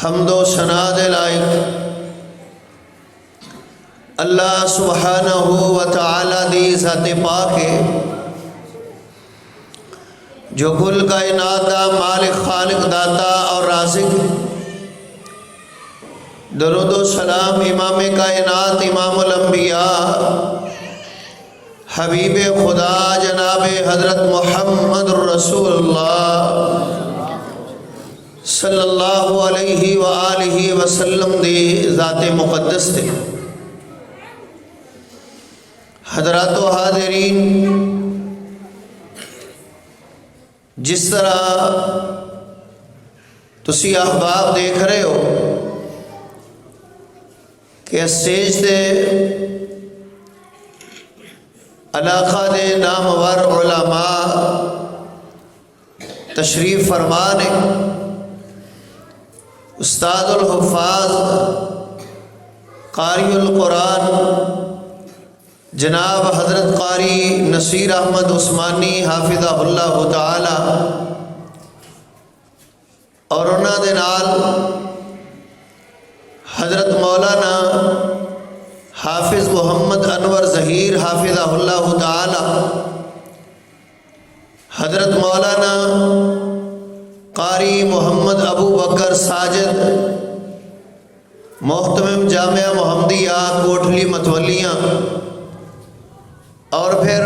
حمد و ثنا دے لائق اللہ سبحانہ و تعالی دی ذات پاک ہے جو کل کائنات دا مالک خالق داتا اور رازق. درود و سلام امام کائنات امام الانبیاء حبیب خدا جناب حضرت محمد رسول اللہ صلی اللہ علیہ وآلہ وسلم دی ذات مقدس دے. حضرات و حاضرین، جس طرح تسی احباب دیکھ رہے ہو کہ اسٹیج دے علاقہ دے نامور علماء تشریف فرمانے، استاد الحفاظ قاری القرآن جناب حضرت قاری نصیر احمد عثمانی حافظہ اللہ تعالی اور انہاں دے نال حضرت مولانا حافظ محمد انور ظہیر حافظہ اللہ تعالی، حضرت مولانا قاری محمد ابو بکر ساجد محتمم جامعہ محمدیہ کوٹلی متولیاں، اور پھر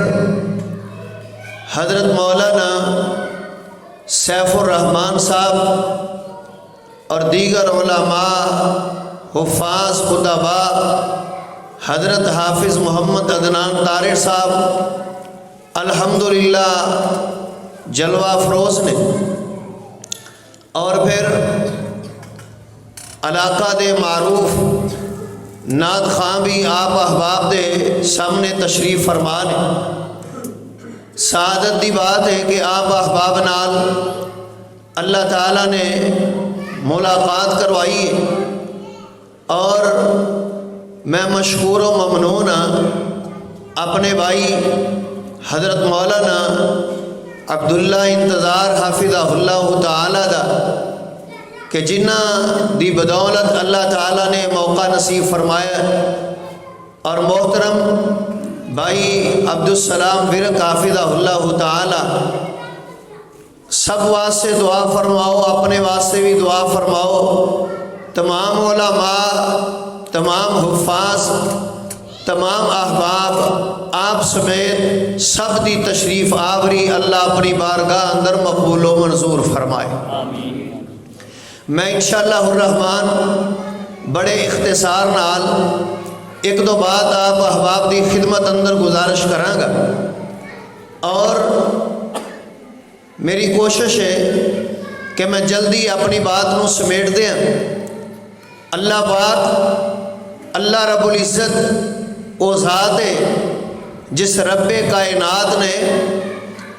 حضرت مولانا سیف الرحمان صاحب اور دیگر علماء حفاظ خطباء حضرت حافظ محمد عدنان طارق صاحب الحمدللہ جلوہ افروز نے، اور پھر علاقہ دے معروف نعت خاں بھی آپ احباب دے سامنے تشریف فرمانے. سعادت دی بات ہے کہ آپ احباب نال اللہ تعالیٰ نے ملاقات کروائی ہے، اور میں مشکور و ممنون اپنے بھائی حضرت مولانا عبداللہ انتظار حافظہ اللہ تعالی دا کہ جنہ دی بدولت اللہ تعالیٰ نے موقع نصیب فرمایا، اور محترم بھائی عبدالسلام ورک حافظہ اللہ تعالی سب واسطے دعا فرماؤ، اپنے واسطے بھی دعا فرماؤ. تمام علماء، تمام حفاظ، تمام احباب آپ سمیت سب دی تشریف آوری اللہ اپنی بارگاہ اندر مقبول و منظور فرمائے. میں انشاءاللہ الرحمن بڑے اختصار نال ایک دو بات آپ احباب دی خدمت اندر گزارش کراں گا، اور میری کوشش ہے کہ میں جلدی اپنی بات نو سمیٹ دیا. اللہ پاک اللہ رب العزت وہ ذات ہے جس رب کائنات نے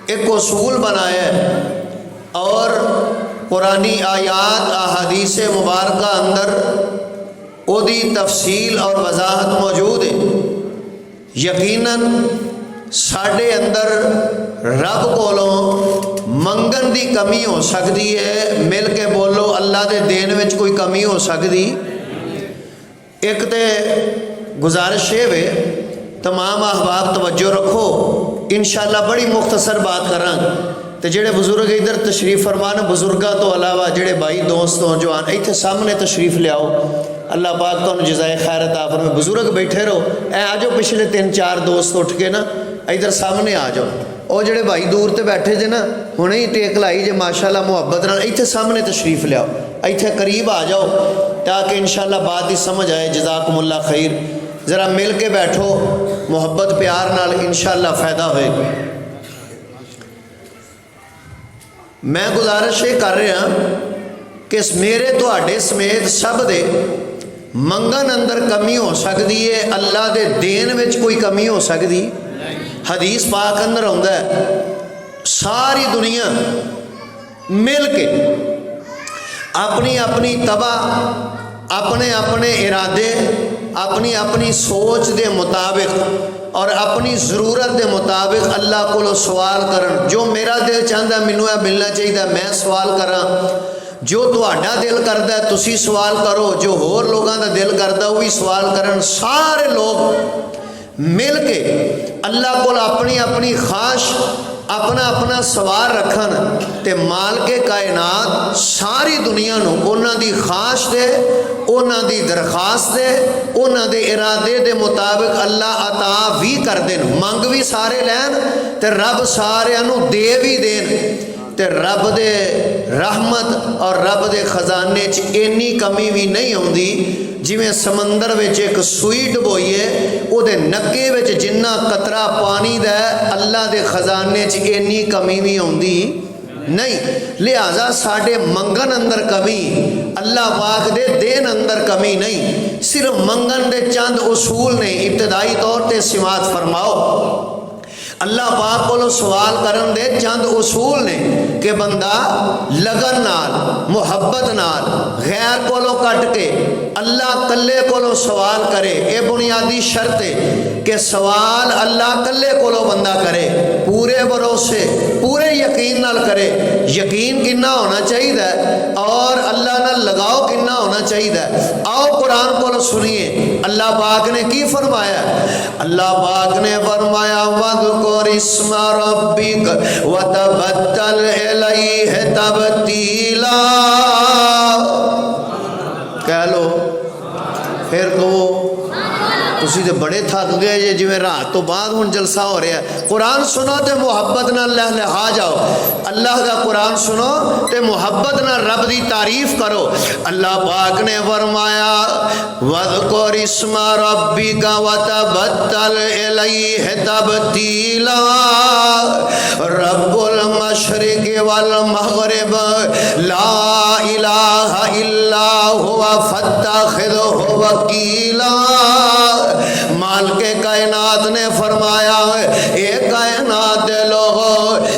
ایک اصول بنایا ہے، اور قرآنی آیات احادیث مبارکہ اندر او دی تفصیل اور وضاحت موجود ہے. یقیناً ساڈے اندر رب کولوں منگن دی کمی ہو سکتی ہے، مل کے بولو اللہ دے دین وچ کوئی کمی ہو سکتی. ایک تے گزارش ہے تمام احباب توجہ رکھو، انشاءاللہ بڑی مختصر بات کراں. تو جڑے بزرگ ادھر تشریف فرمان، بزرگاں تو علاوہ جڑے بھائی دوست نوجوان ایتھے سامنے تشریف لے آؤ. اللہ پاک تانوں جزائے خیر عطا فرمائے. بزرگ بیٹھے رہو، اے آ جاؤ پچھلے 3-4 دوست اٹھ کے نا ادھر سامنے آ جاؤ. اور جڑے بھائی دور تے بیٹھے جے نا ہنے ہی ٹیک لائی جے ماشاءاللہ محبت نال ایتھے سامنے تشریف لے آؤ، ایتھے قریب آ جاؤ تاکہ انشاءاللہ بات ہی سمجھ آئے. جزاکم اللہ خیر. ذرا مل کے بیٹھو محبت پیار نال، انشاءاللہ فائدہ ہوئے. میں گزارش یہ کر رہا کہ میرے تواڈے سمیت سب دے منگن اندر کمی ہو سکتی ہے، اللہ دے دین وچ کوئی کمی ہو سکتی. حدیث پاک اندر آندا ہے ساری دنیا مل کے اپنی اپنی تباہ، اپنے اپنے ارادے، اپنی اپنی سوچ دے مطابق اور اپنی ضرورت دے مطابق اللہ کو سوال کرن. جو میرا دل چاہتا مینوں ملنا چاہیے میں سوال کراں، جو تہاڈا دل کردا ہے تسی سوال کرو، جو ہور لوگاں دا دل کردا وہ بھی سوال کرن، سارے لوگ مل کے اللہ کو اپنی اپنی خواہش اپنا اپنا سوال رکھن تے مالک کائنات ساری دنیا نو انہاں دی خواہش دے، انہاں دی درخواست دے، انہاں دے ارادے دے مطابق اللہ عطا بھی کر دین، منگ بھی سارے لین تے رب سارے نو دے بھی دین، تے رب دے رحمت اور رب دے خزانے چ اینی کمی بھی نہیں ہوندی جویں سمندر وچ ایک سوئی ڈبوئیے او دے نکے وچ جنہ قطرہ پانی دا ہے اللہ دے خزانے چ اینی کمی بھی ہوندی نہیں، لہذا ساڈے منگن اندر کمی، اللہ پاک دے دین اندر کمی نہیں، صرف منگن دے چند اصول نے، ابتدائی طور تے سماعت فرماؤ اللہ پاک کو سوال کرن دے چند اصول نے کہ بندہ لگن نال محبت نال غیر کو کٹ کے اللہ کلے کو سوال کرے، اے بنیادی شرط ہے کہ سوال اللہ کلے کو بندہ کرے، پورے بھروسے پورے یقین نال کرے، یقین کنا ہونا چاہیے اور اللہ نال لگاؤ کنا ہونا چاہیے۔ آؤ قرآن کو سنیے اللہ پاک نے کی فرمایا، اللہ پاک نے فرمایا وَذْكُرِ اسْمَ رَبِّكَ وَتَبَتَّلْ إِلَيْهِ تَبْتِيلًا، کہہ لو پھر کہو تسی تے بڑے تھک گئے جی جویں رات تو بعد ہن جلسہ ہو رہا ہے، قرآن سنو تے محبت نال لہلہا جاؤ، اللہ کا قرآن سنو تے محبت نال رب دی تعریف کرو۔ اللہ پاک نے فرمایا وَذْكُرِ اسْمَ رَبِّكَ وَتَبَتَّلْ إِلَيْهِ تَبْتِيلًا، رب المشرق والمغرب لا الہ الا هو فاتخذہ وکیلا، مالک کائنات نے فرمایا اے کائنات دے لوگو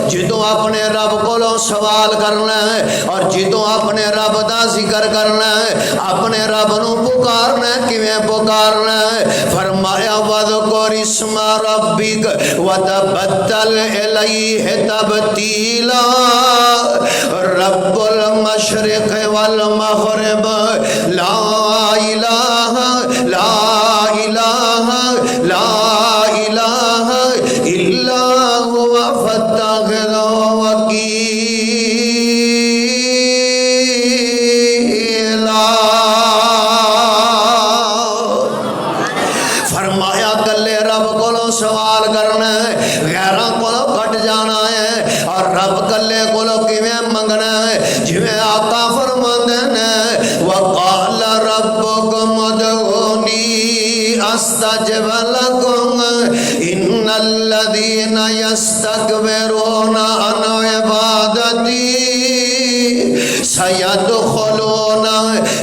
جدوں اپنے رب کو سوال کرنا ہے اور جدوں اپنے رب دا ذکر کرنا ہے، اپنے رب نو پکارنا ہے، کیویں پکارنا ہے، فرمایا وَذْكُرِ اسْمَ رَبِّكَ وَتَبَتَّلْ إِلَيْهِ تَبْتِيلًا، رب المشرق والمغرب لا الہ لا الہ لا الہ الا هو فاتخذہ وکیلا، فرمایا کلے رب کو سوال کرنا ہے، غیراں کو کٹ جانا ہے اور رب کلے کو کیویں منگنا ہے، جویں آقا فرماندے نے وقال ربکم ادعونی استجب لکم ان الذین یستکبرون عن عبادتی سیدخلون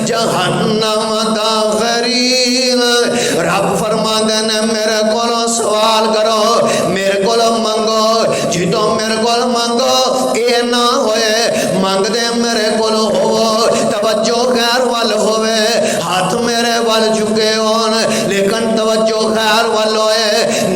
جہنم داخرین، رب فرماندے نے میرے کو سوال کرو، میرے کو منگو، جدوں میرے کو منگو اے نہ ہوئے منگ دے میرے کو ہو توجہ غیر وال ہوئے، ہاتھ میرے وال جھکے ہون لیکن توجہ غیر وال ہوئے،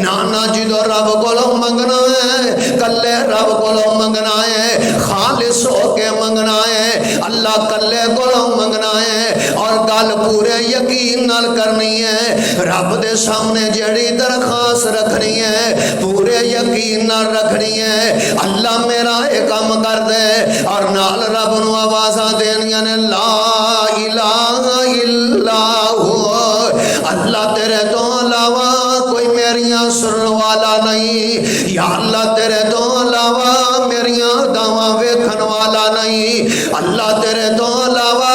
نانا جدوں رب کو منگنا ہے کلے رب کو منگنا ہے، خالص ہو کے منگنا ہے، اللہ کلے کو منگنا ہے اور گل پورے یقین نال کرنی ہے، رب دے سامنے جڑی درخواست رکھنی ہے پورے یقین نال رکھنی ہے، اللہ میرا ایک کام کر دے اور نال رب نو آوازاں دینیاں نے لا الہ الا ہوا، اللہ تیرے تو علاوہ کوئی میریاں سنن والا نہیں، یا اللہ تیرے تو علاوہ میریاں دعواں ویکھن والا نہیں، اللہ تیرے تو علاوہ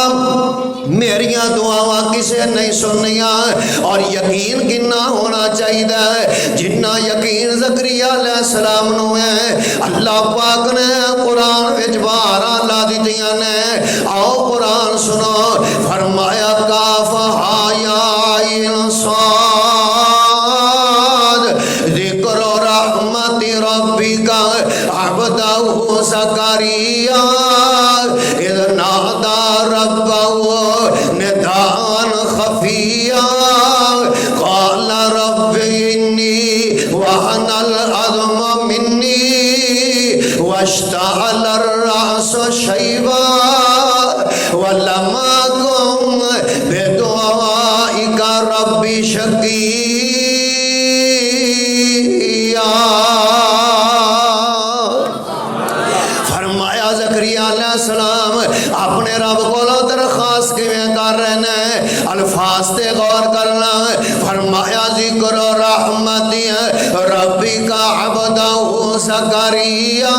میریاں دعاواں کسے نہیں سننیاں، اور یقین کنا ہونا چاہیے جنہ یقین زکریا علیہ السلام نو ہے، اللہ پاک نے قرآن وچ بہاراں لا دتیاں نے، آؤ قرآن سنو، فرمایا کاف ہا یا عین صاد ذکر رحمت ربک عبدہ زکریا اذ نادى ربه نداء خفيا قال رب إني وهن العظم مني واشتعل الرأس شيبا وَلَمَا كُمْ بِدُعَائِكَ رَبِّ شَقِيًّا. فرمایا زکریا علیہ السلام اپنے رب کو درخواست کیویں کر رہے ہیں، الفاظ تے غور کرنا. فرمایا ذکر رحمت ربک عبدہ زکریا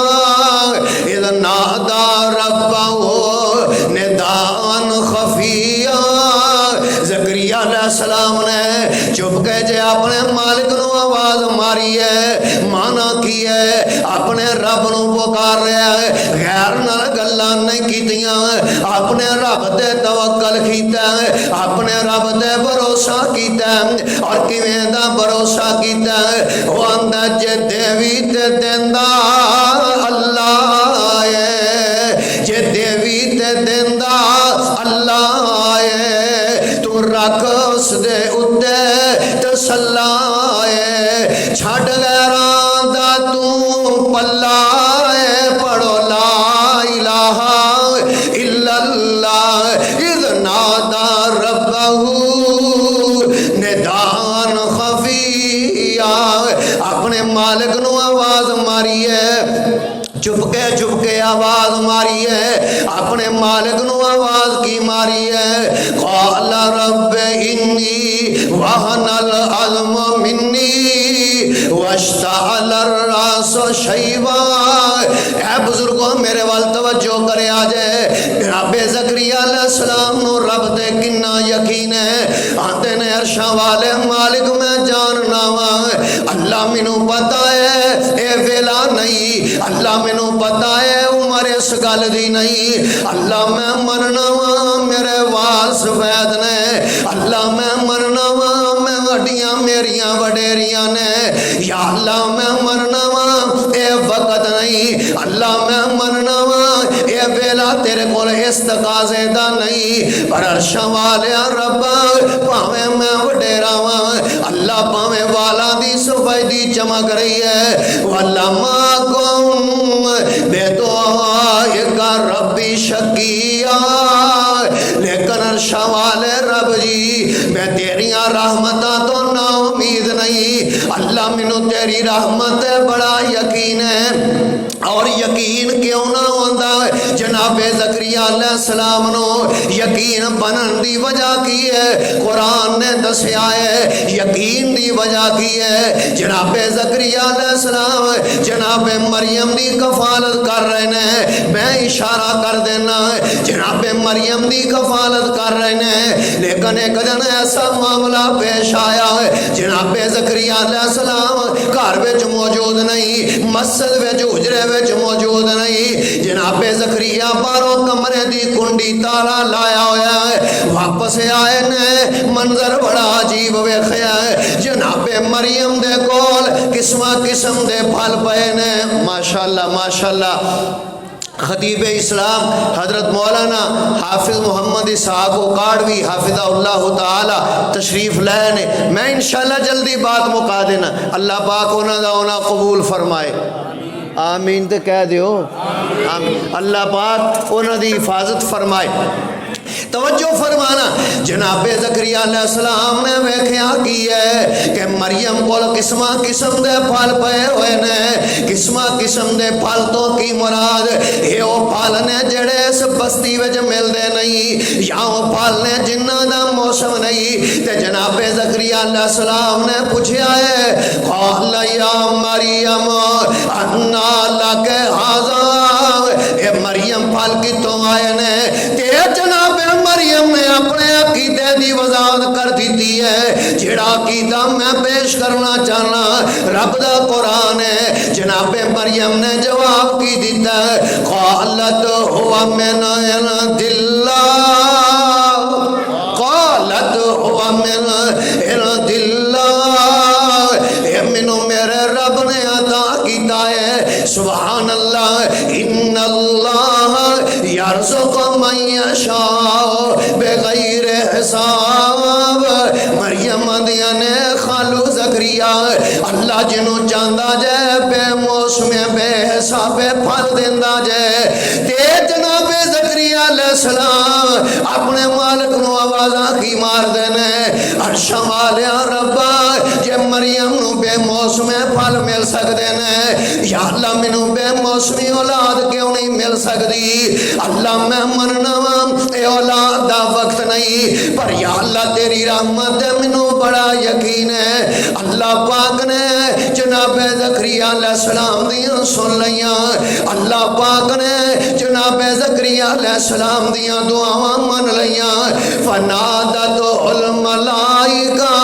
اذ نادى ربه نداء خفیا. زکریا علیہ السلام نے چپ کے جے اپنے مالک نو آواز ماری ہے، مانا کی ہے اپنے رب نو پکار رہا ہے، غیر نال گلاں نہیں کیتیاں، اپنے رب تے توکل کیتا ہے، اپنے رب تے بھروسہ کیتا ہے. اور کیویں دا بھروسہ کیتا ہے؟ وہ آندا جے دیوی تے دیندا اللہ ہے، جے دیوی تے دیندا اللہ ہے، تو رکھ اس دے اُتے تسلا ہے، چھڈ غیراں دا تو پلا ہے، پڑھو لا الہ الا اللہ اذ نادى ربہ نداء خفیا. اپنے مالک نو آواز ماری ہے، چپ کے آواز ماری ہے، اپنے مالک نو آواز کی ماری ہے. قال رب انی وہن العظم منی واشتعل الراس شیبا. اے بزرگوں میرے وال توجہ کرے آ جائے. جناب زکریا علیہ السلام نو رب تے کنا یقین ہے. آتے نے عرشاں والے مالک میں جاننا وا، اللہ مینوں پتا ہے اے ویلا نہیں، اللہ مینوں پتا ہے عمر اس گل دی نہیں، اللہ میں مننا وا میرے وال سفید نے، اللہ میں مننا وا میں ہڈیاں میریاں وڈیریاں نے، یا اللہ میں مننا وا اے وقت نہیں، اللہ میں مننا وا اے ویلا تیرے کول اس تقاضے دا نہیں. پر عرشاں والیا رب پاویں میں وڈیرا وا، اللہ پاویں والاں دی سفیدی چمک رہی ہے. وَلَمَا كُمْ بِدُعَائِكَ رَبِّ شَقِيًّا. لیکن عرشاں والے رب جی میں تیریاں رحمتاں تو نا امید نہیں، اللہ مینوں تیری رحمت بڑا یقین ہے. اور یقین کیوں نہ ہوندا؟ جناب زکریا علیہ السلام نو یقین بنن دی وجہ کی ہے؟ قرآن نے دسیا ہے یقین دی وجہ کی ہے. جناب زکریا علیہ السلام جناب مریم دی کفالت کر رہے ہیں، میں اشارہ کر دینا جناب مریم دی کفالت کر رہے ہیں. لیکن ایک دن ایسا معاملہ پیش آیا ہے، جناب زکریا علیہ السلام گھر وچ موجود نہیں، مسجد وچ حجرے وچ موجود نہیں. جناب زکریا باہروں کمرے دی کنڈی تالا لایا ہوا ہے، واپس آئے نے منظر بڑا عجیب ویکھیا ہے. جناب مریم دے کول قسم قسم دے پھل پئے نے. ماشاءاللہ ماشاءاللہ. خطیب اسلام حضرت مولانا حافظ محمد اسحاق کاڑوی حافظہ اللہ تعالی تشریف لائے نے. میں انشاءاللہ جلدی بات مکا دینا، اللہ پاک انہاں دا انہاں قبول فرمائے. آمین تے کہہ دیو آمین. اللہ پاک انہاں دی حفاظت فرمائے. توجہ فرمانا. جناب زکریا علیہ السلام نے ویکھیا کی ہے کہ مریم کول قسم قسم دے پھل پئے ہوئے نے. قسم قسم دے پھل تو کی مراد اے او پھل نے جڑے اس بستی وچ ملدے نہیں، یا او پھل نے جنہاں دا موسم نہیں. تے جناب زکریا علیہ السلام نے پوچھا ہے قال یا مریم انا لک ھذا. اے مریم پھل کتوں آئے نے؟ تے جناب مریم نے اپنے عقیدے دی وضاحت کر دیتی ہے، جڑا عقیدہ میں پیش کرنا چاہنا رب دا قرآن ہے. جناب مریم نے جواب کی دیتا ہے قالت هو من عند اللہ، قالت هو من عند اللہ. اے منو میرے رب نے عطا کیتا ہے. سبحان اللہ. ان اللہ یرزق من یشاء بغیر حساب. مریم دیا نے خالو زکریا اللہ جنوں چاہندا جائے بے موسم بے حساب پھل دیندا جائے. تے جناب زکریا علیہ السلام اپنے مالک نو آوازاں کی مار دینے عرشاں والیا ربا جے مریم نو بے موسم پھل مل سکدے نے یا اللہ مینوں بے موسمی اولاد کیوں نہیں مل سکدی اللہ میں مننا اے اولاد دا وقت نہیں پر یا اللہ تیری رحمت دے مینوں بڑا یقین ہے اللہ پاک نے جناب زکریا علیہ السلام دیاں سن لیاں اللہ پاک نے جناب زکریا علیہ السلام دیاں دعاواں من لیاں فنادته الملائکہ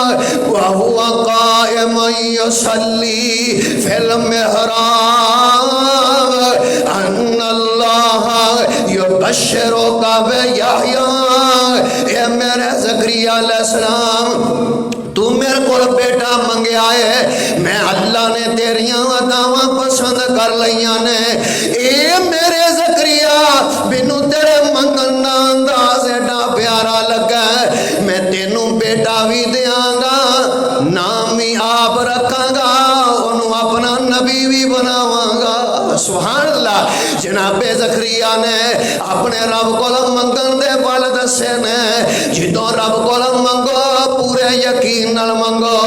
وهو قائم يصلي في المحراب ان اللہ یبشرک بیحییٰ اے میرے زکریا علیہ السلام تو میرے کو بیٹا منگیا ہے میں اللہ نے تیریاں عطاواں پسند کر لیاں نے اے میرے زکریا بینو تیرے منگن دا انداز ایڈا پیارا لگا ہے میں تینوں بیٹا بھی دیاں گا نام بھی آپ رکھاں گا انہوں اپنا نبی بھی بناواں گا سبحان اللہ جناب زکریا نے اپنے رب کو منگن دے والد سے نے جدوں رب کو منگو پورے یقین نال منگو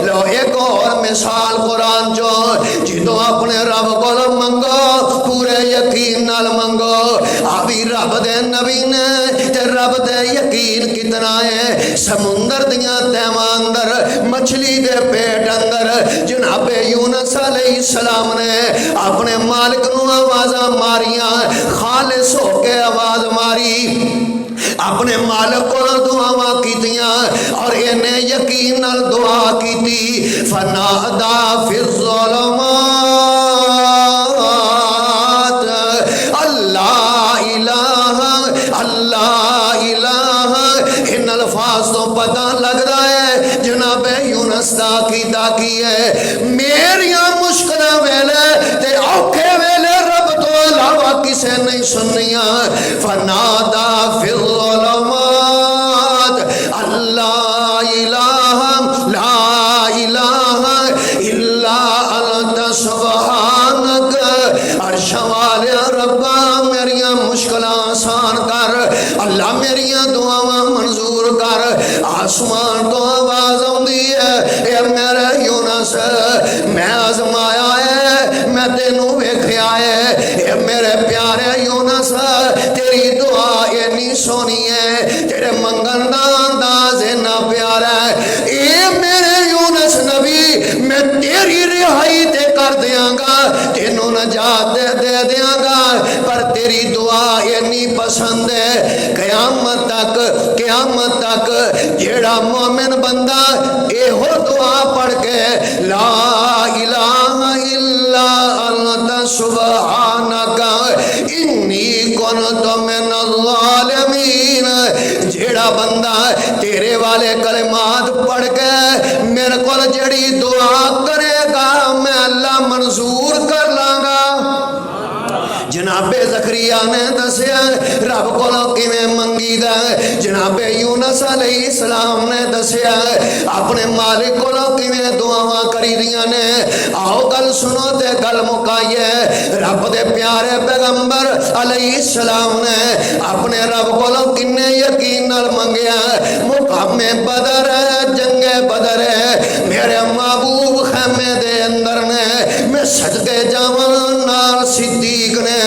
لو ایک اور مثال قرآن جو جدوں اپنے رب کو منگو پورے یقین نال منگو ابھی رب دے نبی نے تے رب دے یقین کتنا ہے سمندر دیاں تہواں اندر مچھلی دے پیٹ اندر جناب یونس علیہ السلام نے اپنے مالک نو آوازاں ماریاں خالص ہو کے آواز ماری اپنے مالک کو دعاواں کیتیاں اور انہیں یقین نال دعا کیتی فنادا فی الظلمات اللہ الہ اللہ الہ ان الفاظ تو پتہ لگتا ہے جناب یونس دا کیتا کی ہے میریاں مشکلیں ویلے تے اوکھے ویلے رب تو علاوہ کسے نہیں سنیاں فنادا فی الظلمات اللہ الہ لا الہ الا انت سبحانک عرش والے ربا میریاں مشکلاں آسان کر اللہ میریاں دعاواں منظور کر آسمان تو آواز آندی ہے اے میرے یونس میں آزمایا ہے میں تینوں ویکھیا ہے اے میرے پیارے یونس تیری دعا اتنی سونی ہے تیرے منگن دا انداز اتنا پیارا ہے اے میرے یونس نبی میں تیری رہائی تے کر دیاں گا تینوں نجات دے دیاں گا پر تیری دعا اتنی پسند ہے قیامت تک جیڑا مومن بندہ اے ہو دعا پڑھ کے لا الہ الا انت سبحانک انی کنت من الظالمین جیڑا بندہ تیرے والے کلمات پڑھ کے میرے کو جڑی دعا کرے گا میں اللہ منظور کر لاں گا جناب زکریا نے دسیا رب کو کیویں منگی دا جناب یونس علیہ السلام نے دسیا اپنے مالک کو کیویں دعاواں کری دیاں نے آؤ گل سنو تے گل مکائیے رب دے پیارے پیغمبر علیہ السلام نے اپنے رب کو کنے یقین نال منگیا مقام بدر ہے جنگ بدر ہے میرے محبوب خیمے دے اندر نے میں صدقے جاواں نال صدیق نے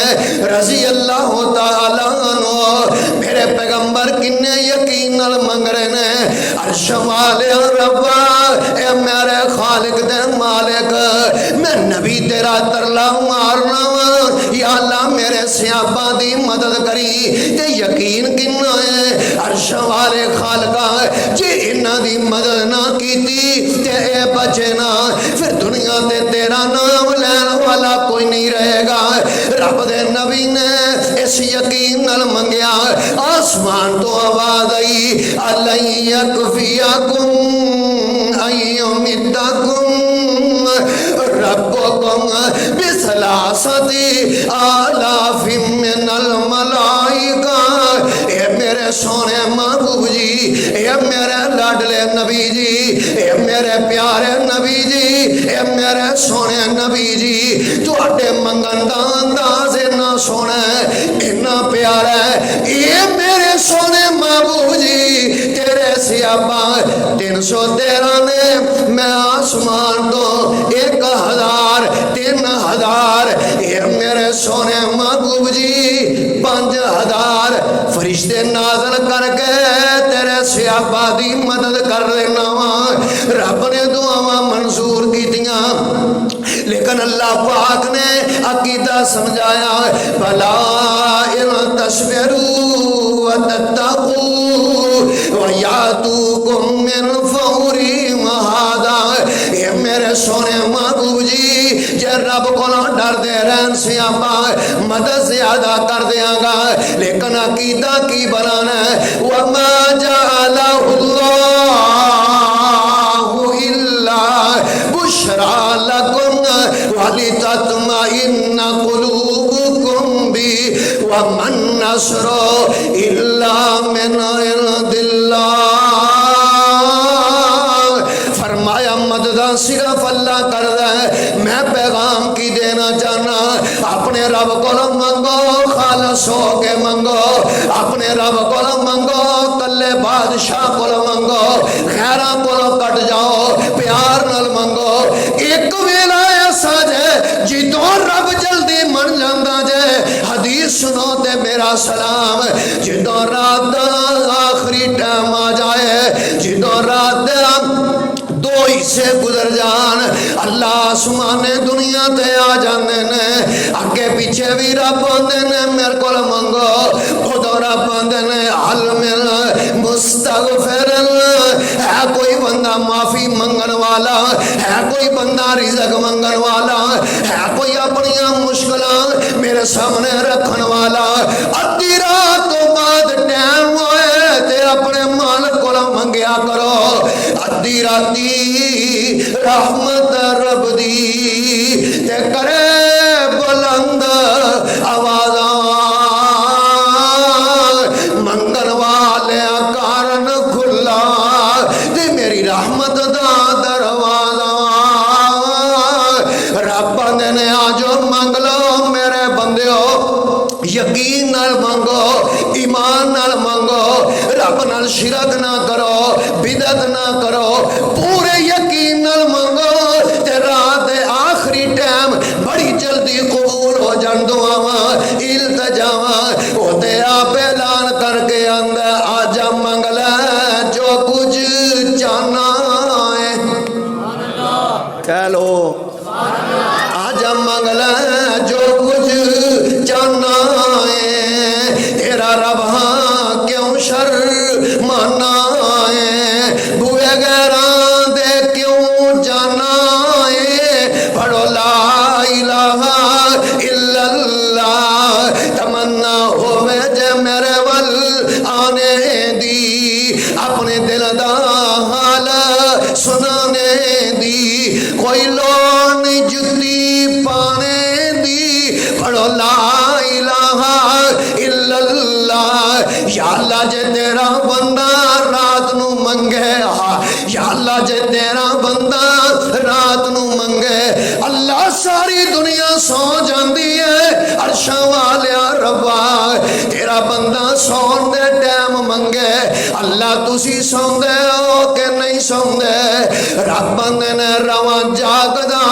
رضی اللہ تعالیٰ عنہ میرے پیغمبر کنے یقین نال منگ رہے نے عرش والے ربا اے میرے خالق دے مالک میں نبی تیرا ترلا مارنا یا اللہ میرے سیابہ دی مدد کری تے یقین کنا ہے عرش والے خالقہ جی انہ دی مدد نہ کیتی تے اے بچے نہ پھر دنیا تے تیرا نام لین والا کوئی نہیں رہے گا رب دے نبی نے اس یقین نال منگیا آسمان تو آواز آئی علی یکفیکم ایمدکم ربکم بثلاثۃ آلاف من الملائکہ اے میرے میرے سونے محبوب جی، اے میرے لاڈلے نبی جی، اے میرے پیارے نبی جی، اے میرے سونے نبی جی، تواڈے منگن دا انداز اتنا سونا ہے، اتنا پیارا ہے، اے میرے سونے محبوب جی، تیرے صحابہ 313 نے میں آسمان تو 1000 3000 اے میرے سونے محبوب جی 5000 فرشتے نازل کر کے تیرے صحابہ دی مدد کر لینا وا، رب نے دعاواں منظور کیتیاں، لیکن اللہ پاک نے عقیدہ سمجھایا بلا ان تصبروا وتتقوا ویاتوکم من فورہم ھذا، اے میرے سونے محبوب جی جے رب کو ڈر دے رہن صحابہ مدد زیادہ کر دیاں گا، لیکن عقیدہ کی بنانا ہے وما جعلہ اللہ الا بشرا لکم ولتطمئن قلوبکم بی وما النصر الا من عند اللہ، فرمایا مدد صرف اللہ کر ہے، میں پیغام کی دینا چاہنا اپنے رب کو منگو، خالص ہو کے منگو، اپنے رب کو منگو، کلے بادشاہ کو منگو، خیراں کو کٹ جاؤ، پیار نال منگو، ایک ویلا ایسا جے جدوں رب جلدی من جاندا جے، حدیث سنو تے میرا سلام، جدوں رات دا آخری ٹائم آ جائے، جدوں رات دا دو حصے گزر جان، اللہ آسمان دنیا تے آ جاندے نے، اگے پیچھے بھی رب آندے نے میرے کول منگو، خدا رب آندے نے حل من مستغفر، ہے کوئی بندہ معافی منگن والا، ہے کوئی بندہ رزق منگن والا، ہے کوئی اپنی مشکلاں میرے سامنے رکھن والا، ادھی رات تو بعد ٹائم ہوئے تے اپنے مالک کو منگیا کرو، ادھی راتی رحمت رب دی تے کرے بلند آوازاں، منگن والے کارن کھلا تے میری رحمت دا دروازہ، رب نے آجو منگ لو میرے بندیو، یقین نال منگو، ایمان نال منگو، رب نال شرک نہ کرو، بدعت نہ کرو، پورے یقین نال منگو، تے رات آخری ٹائم بڑی جلدی قبول ہو جان دعاواں التجاواں، او تے آپ اعلان کر کے آندا آجا منگ لے جو کچھ چاہنا ہے، کہہ لو آجا منگ لے جو کچھ چاہنا ہے، تیرا رب ہاں کیوں شرمانا ہے، بوئے غیراں دے کیوں جانا ہے، پڑھو لا الہ الا اللہ، تمنا ہوئے جے میرے ول آنے دی، اپنے دل دا حال سنانے دی، کوئی لوڑ نہیں جتی پانے دی، پڑھو لا الہ الا اللہ، یا اللہ جے تیرا بندہ رات نو منگے، یا اللہ جے تیرا بندہ رات نو منگے، اللہ ساری دنیا سو جاندی ہے، عرشاں والیا ربا تیرا بندہ سون دے ٹائم منگے، اللہ تسی سوندے ہو کہ نہیں سوندے، رب بندے نے رواں جاگدا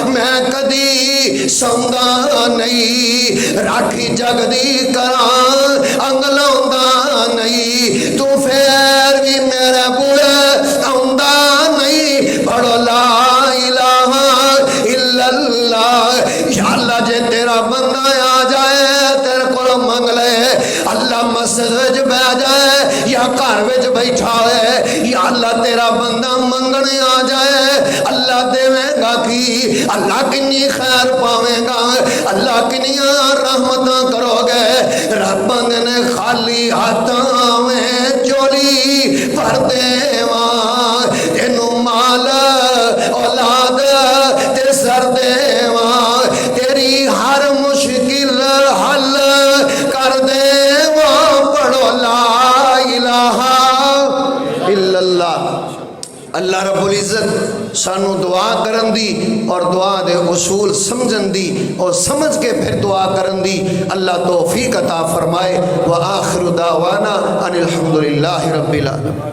میں کدی سوندا نہیں، راکھی جگدی کراں انگلوندا نہیں، تو پھر بھی میرے بوئے آندا نہیں، پڑھو لا الہ الا اللہ، یا اللہ جے تیرا بندہ آ جائے تیرے کو منگ لے، اللہ مسجد وچ بیٹھ جائے یا گھر وچ بیٹھا ہے، یا اللہ تیرا بندہ منگنے آ جائے، اللہ دیوے گا کی، اللہ کنی خیر پاوے گا، اللہ کنیاں رحمتاں کرو گے، رب نے خالی ہاتھاں میں چولی بھر دیواں، تینوں مال اولاد تے سر دیواں، تیری ہر مشکل حل کر دیواں، پڑھو لا الہ الا اللہ۔ اللہ رب العزت سانو دعا کرن دی اور دعا دے اصول سمجھن دی اور سمجھ کے پھر دعا کرن دی اللہ توفیق عطا فرمائے۔ وآخر دعوانا ان الحمدللہ رب العالمین۔